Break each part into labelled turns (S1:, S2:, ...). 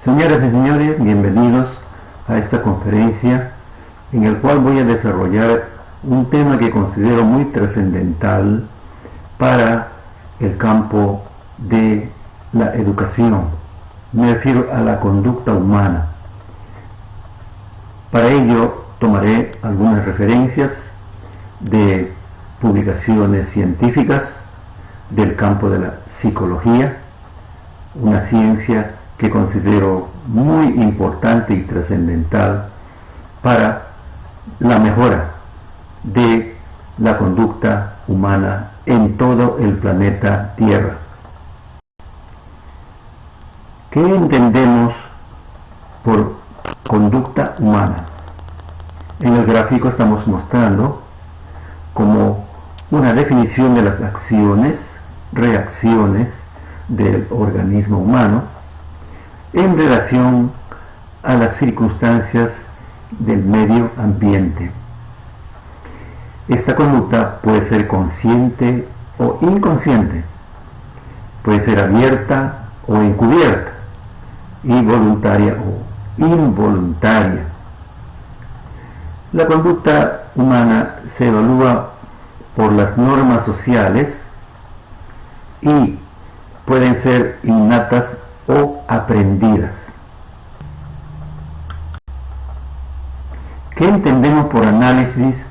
S1: Señoras y señores, bienvenidos a esta conferencia en el cual voy a desarrollar un tema que considero muy trascendental para el campo de la educación. Me refiero a la conducta humana. Para ello tomaré algunas referencias de publicaciones científicas del campo de la psicología, una ciencia que considero muy importante y trascendental para la mejora de la conducta humana en todo el planeta Tierra. ¿Qué entendemos por conducta humana? En el gráfico estamos mostrando como una definición de las acciones, reacciones del organismo humano en relación a las circunstancias del medio ambiente. Esta conducta puede ser consciente o inconsciente, puede ser abierta o encubierta, y voluntaria o involuntaria. La conducta humana se evalúa por las normas sociales y pueden ser innatas o aprendidas. ¿Qué entendemos por análisis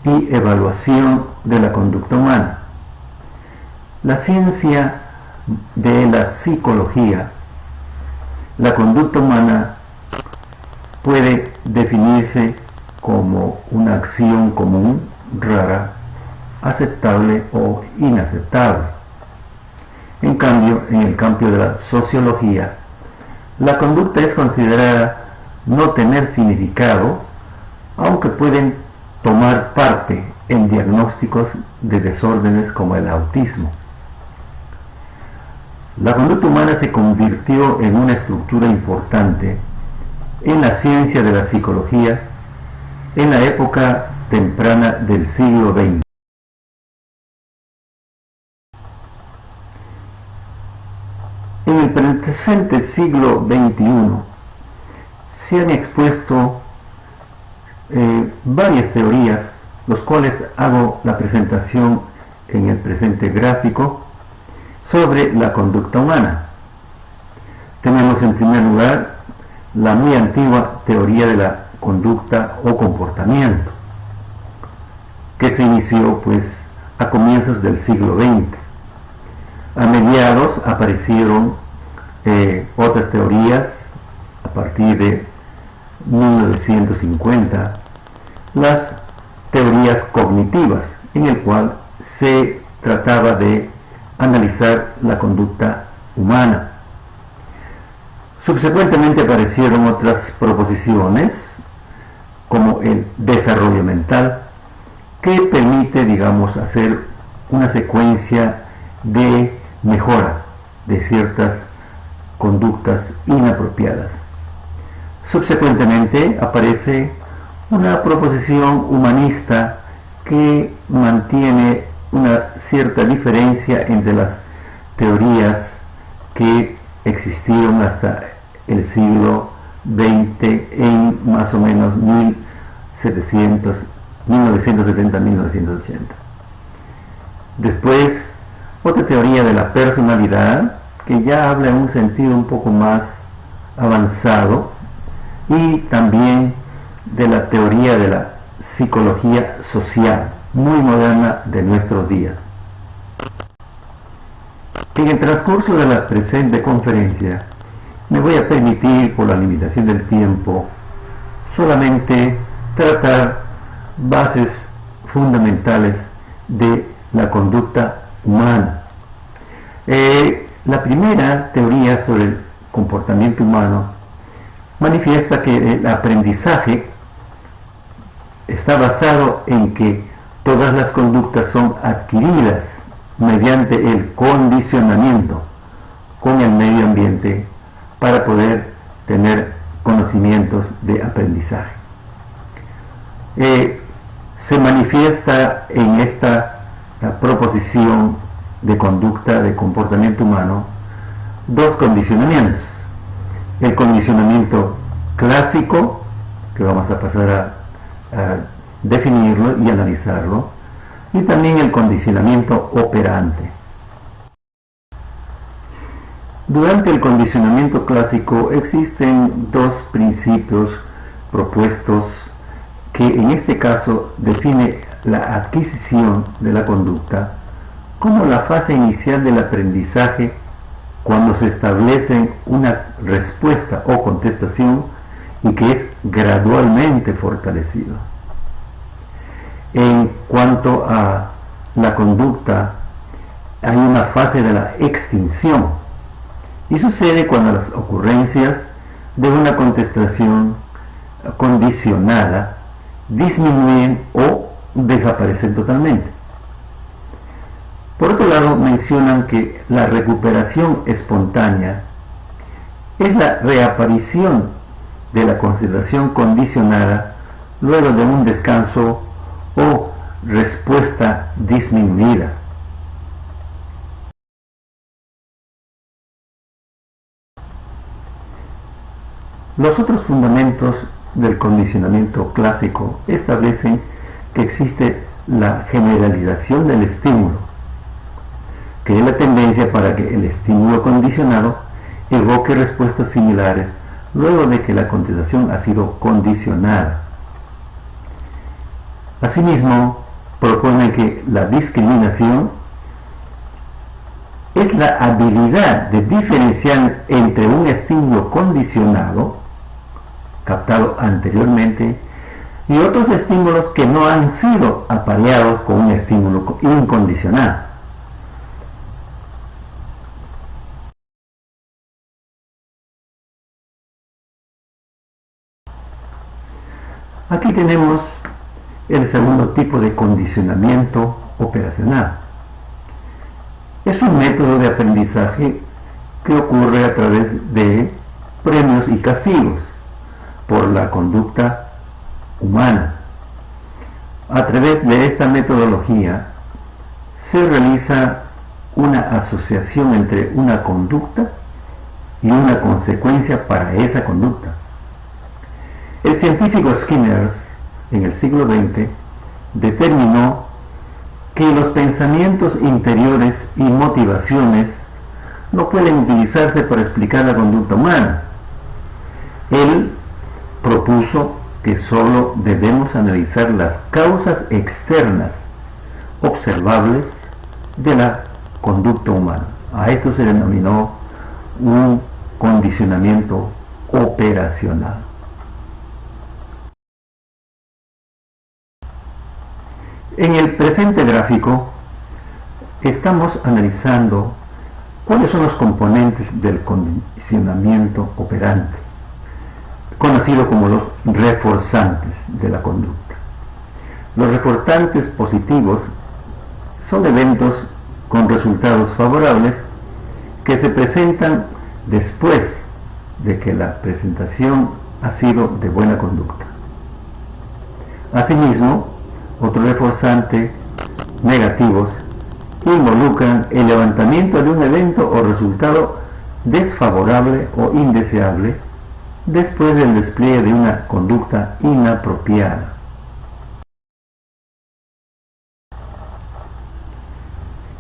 S1: y evaluación de la conducta humana? La ciencia de la psicología, la conducta humana puede definirse como una acción común, rara, aceptable o inaceptable. En cambio, en el campo de la sociología, la conducta es considerada no tener significado, aunque pueden tomar parte en diagnósticos de desórdenes como el autismo. La conducta humana se convirtió en una estructura importante en la ciencia de la psicología en la época temprana del siglo XX. En el presente siglo XXI se han expuesto varias teorías, los cuales hago la presentación en el presente gráfico, sobre la conducta humana. Tenemos en primer lugar la muy antigua teoría de la conducta o comportamiento, que se inició pues a comienzos del siglo XX. A mediados aparecieron otras teorías a partir de 1950, las teorías cognitivas, en el cual se trataba de analizar la conducta humana. Subsecuentemente aparecieron otras proposiciones, como el desarrollo mental, que permite, digamos, hacer una secuencia de mejora de ciertas conductas inapropiadas. Subsecuentemente aparece una proposición humanista que mantiene una cierta diferencia entre las teorías que existieron hasta el siglo XX en más o menos 1970-1980. Después, otra teoría de la personalidad, que ya habla en un sentido un poco más avanzado, y también de la teoría de la psicología social, muy moderna de nuestros días. En el transcurso de la presente conferencia, me voy a permitir, por la limitación del tiempo, solamente tratar bases fundamentales de la conducta humana. La primera teoría sobre el comportamiento humano manifiesta que el aprendizaje está basado en que todas las conductas son adquiridas mediante el condicionamiento con el medio ambiente para poder tener conocimientos de aprendizaje. Se manifiesta en esta proposición de conducta, de comportamiento humano, dos condicionamientos. el condicionamiento clásico, que vamos a pasar a definirlo y analizarlo, y también el condicionamiento operante. Durante el condicionamiento clásico existen dos principios propuestos que en este caso define la adquisición de la conducta como la fase inicial del aprendizaje, cuando se establece una respuesta o contestación y que es gradualmente fortalecido. En cuanto a la conducta, hay una fase de la extinción y sucede cuando las ocurrencias de una contestación condicionada disminuyen o desaparecen totalmente. Por otro lado, mencionan que la recuperación espontánea es la reaparición de la contestación condicionada luego de un descanso o respuesta disminuida. Los otros fundamentos del condicionamiento clásico establecen que existe la generalización del estímulo, que es la tendencia para que el estímulo condicionado evoque respuestas similares luego de que la contestación ha sido condicionada. Asimismo, propone que la discriminación es la habilidad de diferenciar entre un estímulo condicionado, captado anteriormente, y otros estímulos que no han sido apareados con un estímulo incondicionado. Aquí tenemos el segundo tipo de condicionamiento operacional. Es un método de aprendizaje que ocurre a través de premios y castigos por la conducta humana. A través de esta metodología se realiza una asociación entre una conducta y una consecuencia para esa conducta. El científico Skinner, en el siglo XX, determinó que los pensamientos interiores y motivaciones no pueden utilizarse para explicar la conducta humana. Él propuso que solo debemos analizar las causas externas observables de la conducta humana. A esto se denominó un condicionamiento operacional. En el presente gráfico estamos analizando cuáles son los componentes del condicionamiento operante, conocido como los reforzantes de la conducta. Los reforzantes positivos son eventos con resultados favorables que se presentan después de que la presentación ha sido de buena conducta. Asimismo, otros reforzantes negativos involucran el levantamiento de un evento o resultado desfavorable o indeseable después del despliegue de una conducta inapropiada.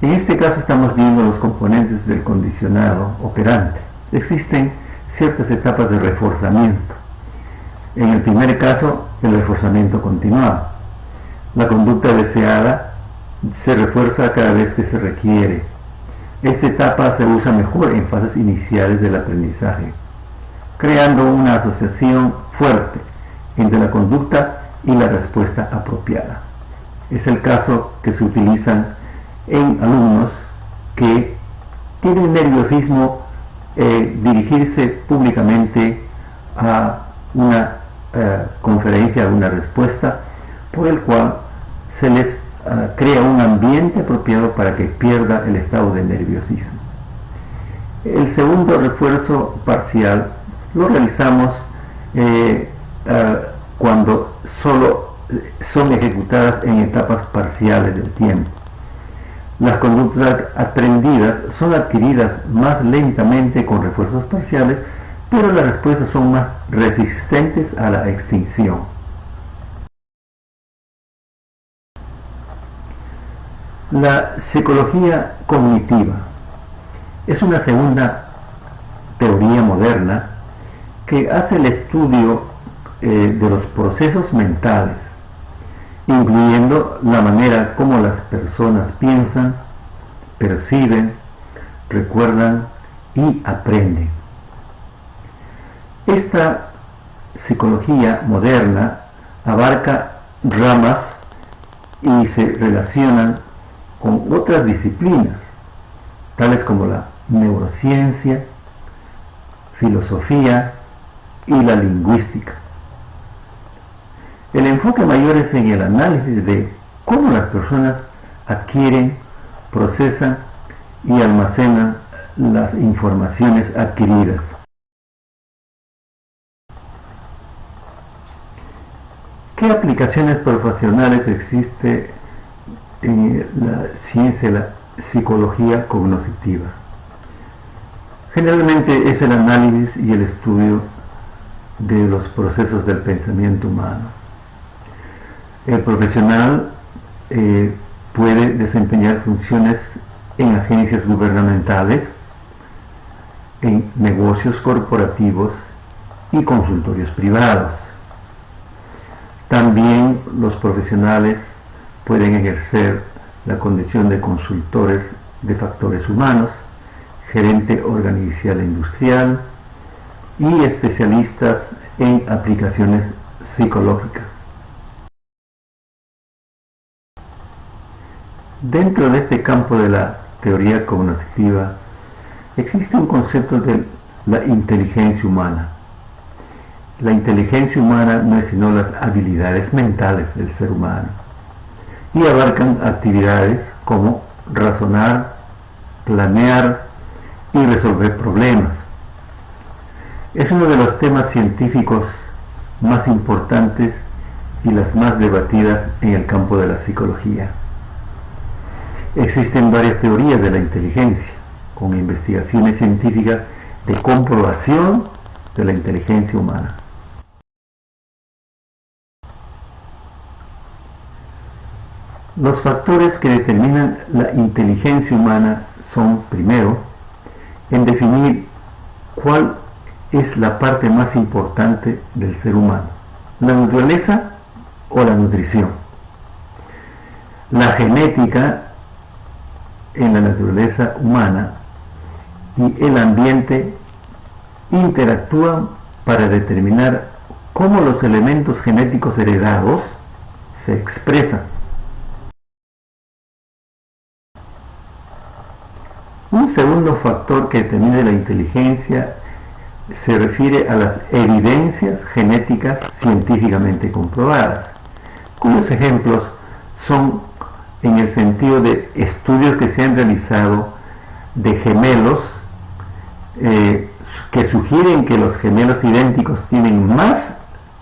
S1: En este caso estamos viendo los componentes del condicionado operante. Existen ciertas etapas de reforzamiento. En el primer caso, el reforzamiento continuado. La conducta deseada se refuerza cada vez que se requiere. Esta etapa se usa mejor en fases iniciales del aprendizaje, creando una asociación fuerte entre la conducta y la respuesta apropiada. Es el caso que se utilizan en alumnos que tienen nerviosismo dirigirse públicamente a una conferencia, a una respuesta, por el cual se les crea un ambiente apropiado para que pierda el estado de nerviosismo. El segundo refuerzo parcial lo realizamos cuando solo son ejecutadas en etapas parciales del tiempo. Las conductas aprendidas son adquiridas más lentamente con refuerzos parciales, pero las respuestas son más resistentes a la extinción. La psicología cognitiva es una segunda teoría moderna que hace el estudio de los procesos mentales, incluyendo la manera como las personas piensan, perciben, recuerdan y aprenden. Esta psicología moderna abarca ramas y se relacionan con otras disciplinas, tales como la neurociencia, filosofía y la lingüística. El enfoque mayor es en el análisis de cómo las personas adquieren, procesan y almacenan las informaciones adquiridas. ¿Qué aplicaciones profesionales existe en la ciencia de la psicología cognitiva? Generalmente es el análisis y el estudio de los procesos del pensamiento humano. El profesional puede desempeñar funciones en agencias gubernamentales, en negocios corporativos y consultorios privados. También los profesionales pueden ejercer la condición de consultores de factores humanos, gerente organizacional industrial y especialistas en aplicaciones psicológicas. Dentro de este campo de la teoría cognitiva existe un concepto de la inteligencia humana. La inteligencia humana no es sino las habilidades mentales del ser humano y abarcan actividades como razonar, planear y resolver problemas. Es uno de los temas científicos más importantes y las más debatidas en el campo de la psicología. Existen varias teorías de la inteligencia, con investigaciones científicas de comprobación de la inteligencia humana. Los factores que determinan la inteligencia humana son, primero, en definir cuál es la parte más importante del ser humano, la naturaleza o la nutrición. La genética en la naturaleza humana y el ambiente interactúan para determinar cómo los elementos genéticos heredados se expresan. Un segundo factor que determina la inteligencia se refiere a las evidencias genéticas científicamente comprobadas, cuyos ejemplos son en el sentido de estudios que se han realizado de gemelos que sugieren que los gemelos idénticos tienen más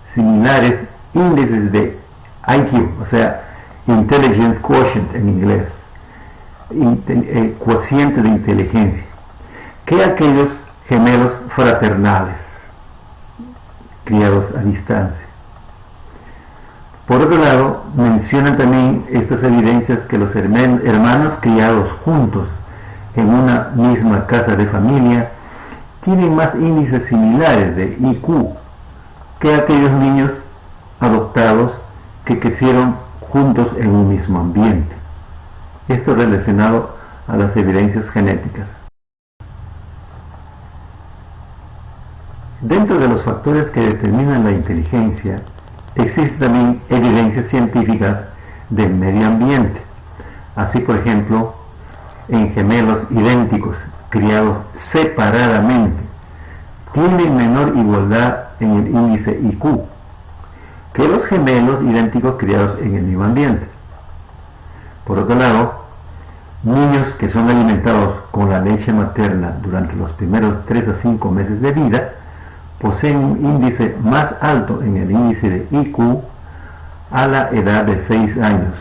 S1: similares índices de IQ, o sea, Intelligence Quotient en inglés, cociente de inteligencia, que aquellos gemelos fraternales criados a distancia. Por otro lado, mencionan también estas evidencias que los hermanos criados juntos en una misma casa de familia tienen más índices similares de IQ que aquellos niños adoptados que crecieron juntos en un mismo ambiente. Esto relacionado a las evidencias genéticas. Dentro de los factores que determinan la inteligencia, existen también evidencias científicas del medio ambiente. Así, por ejemplo, en gemelos idénticos criados separadamente, tienen menor igualdad en el índice IQ que los gemelos idénticos criados en el mismo ambiente. Por otro lado, niños que son alimentados con la leche materna durante los primeros 3 a 5 meses de vida poseen un índice más alto en el índice de IQ a la edad de 6 años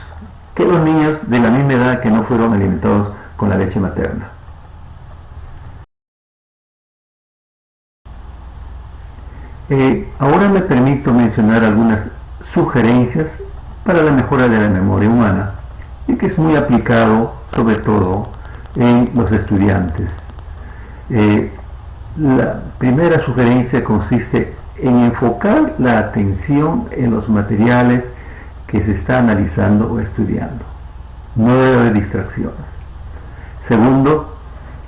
S1: que los niños de la misma edad que no fueron alimentados con la leche materna. Ahora me permito mencionar algunas sugerencias para la mejora de la memoria humana y que es muy aplicado sobre todo en los estudiantes. La primera sugerencia consiste en enfocar la atención en los materiales que se está analizando o estudiando. No debe haber distracciones. Segundo,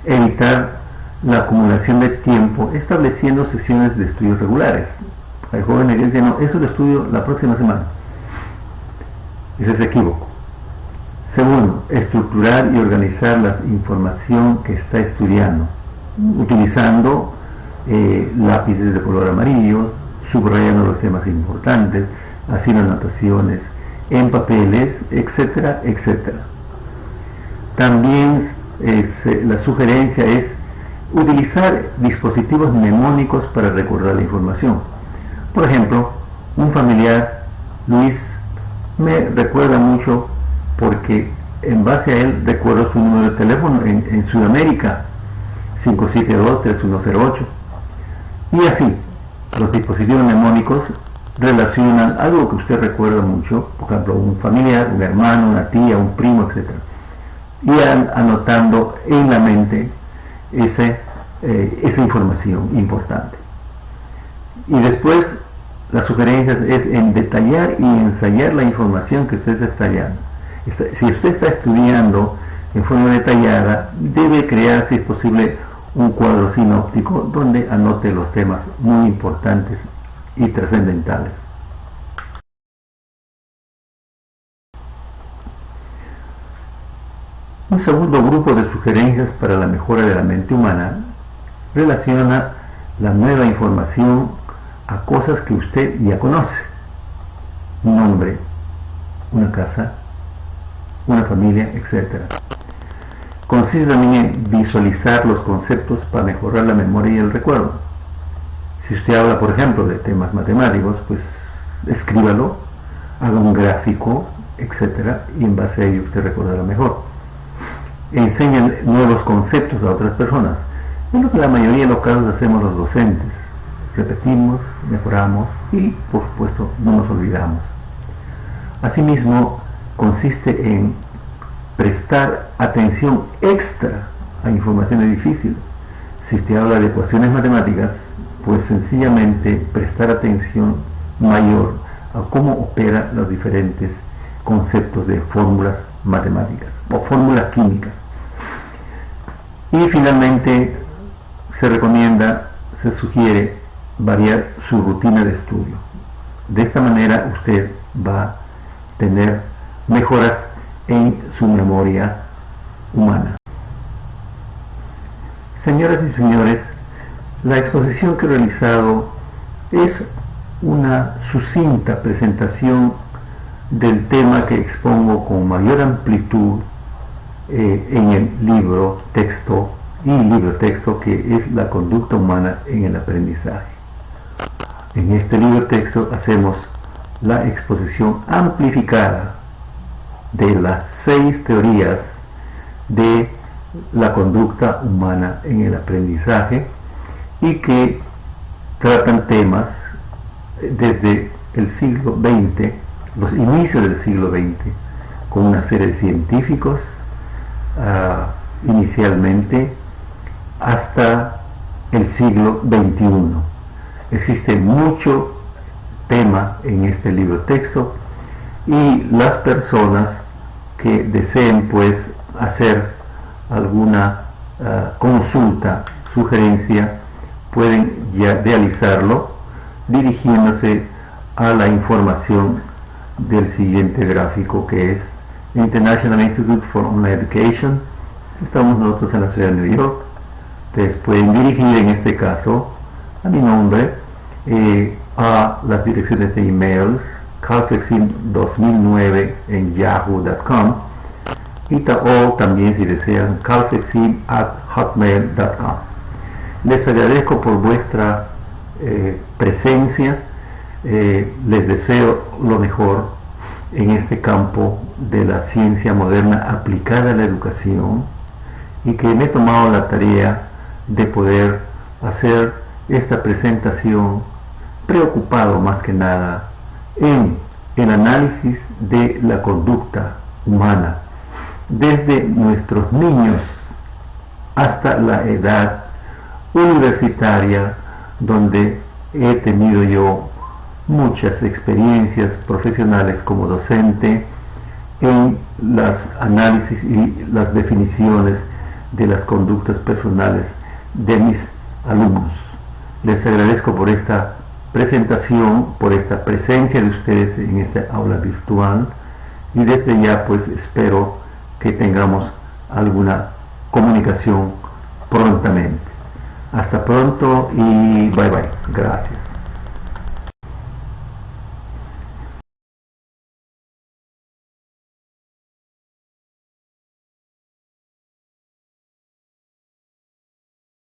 S1: evitar la acumulación de tiempo estableciendo sesiones de estudios regulares. Hay jóvenes que dicen, no, eso lo estudio la próxima semana. Eso es equívoco. Segundo, estructurar y organizar la información que está estudiando, utilizando lápices de color amarillo, subrayando los temas importantes, haciendo anotaciones en papeles, etcétera, etcétera. También la sugerencia es utilizar dispositivos mnemónicos para recordar la información. Por ejemplo, un familiar, Luis, me recuerda mucho porque en base a él recuerdo su número de teléfono en Sudamérica, 572-3108. Y así, los dispositivos mnemónicos relacionan algo que usted recuerda mucho, por ejemplo, un familiar, un hermano, una tía, un primo, etc. Y anotando en la mente esa información importante. Y después, las sugerencias es en detallar y ensayar la información que usted está estudiando. Si usted está estudiando en forma detallada, debe crear, si es posible, un cuadro sinóptico donde anote los temas muy importantes y trascendentales. Un segundo grupo de sugerencias para la mejora de la mente humana relaciona la nueva información a cosas que usted ya conoce. Un nombre, una casa, una familia, etc. Consiste también en visualizar los conceptos para mejorar la memoria y el recuerdo. Si usted habla, por ejemplo, de temas matemáticos, pues escríbalo, haga un gráfico, etc. y en base a ello usted recordará mejor. Enseñan nuevos conceptos a otras personas. Es lo que la mayoría de los casos hacemos los docentes. Repetimos, mejoramos y, por supuesto, no nos olvidamos. Asimismo, consiste en prestar atención extra a informaciones difíciles. Si usted habla de ecuaciones matemáticas, pues sencillamente prestar atención mayor a cómo operan los diferentes conceptos de fórmulas matemáticas o fórmulas químicas. Y finalmente se sugiere variar su rutina de estudio. De esta manera usted va a tener mejoras en su memoria humana. Señoras y señores, la exposición que he realizado es una sucinta presentación del tema que expongo con mayor amplitud en el libro texto que es la conducta humana en el aprendizaje. En este libro texto hacemos la exposición amplificada de las 6 teorías de la conducta humana en el aprendizaje y que tratan temas desde el siglo XX, los inicios del siglo XX, con una serie de científicos inicialmente hasta el siglo XXI. Existe mucho tema en este libro texto y las personas que deseen pues hacer alguna consulta, sugerencia, pueden ya realizarlo dirigiéndose a la información del siguiente gráfico, que es International Institute for Online Education. Estamos nosotros en la ciudad de New York. Ustedes pueden dirigir en este caso a mi nombre, a las direcciones de emails calfexin2009 en yahoo.com o también, si desean, calfexin@hotmail.com. Les agradezco por vuestra presencia. Les deseo lo mejor en este campo de la ciencia moderna aplicada a la educación, y que me he tomado la tarea de poder hacer esta presentación preocupado más que nada en el análisis de la conducta humana, desde nuestros niños hasta la edad universitaria, donde he tenido yo muchas experiencias profesionales como docente en los análisis y las definiciones de las conductas personales de mis alumnos. Les agradezco por esta presentación, por esta presencia de ustedes en esta aula virtual, y desde ya pues espero que tengamos alguna comunicación prontamente. Hasta pronto y bye bye. Gracias.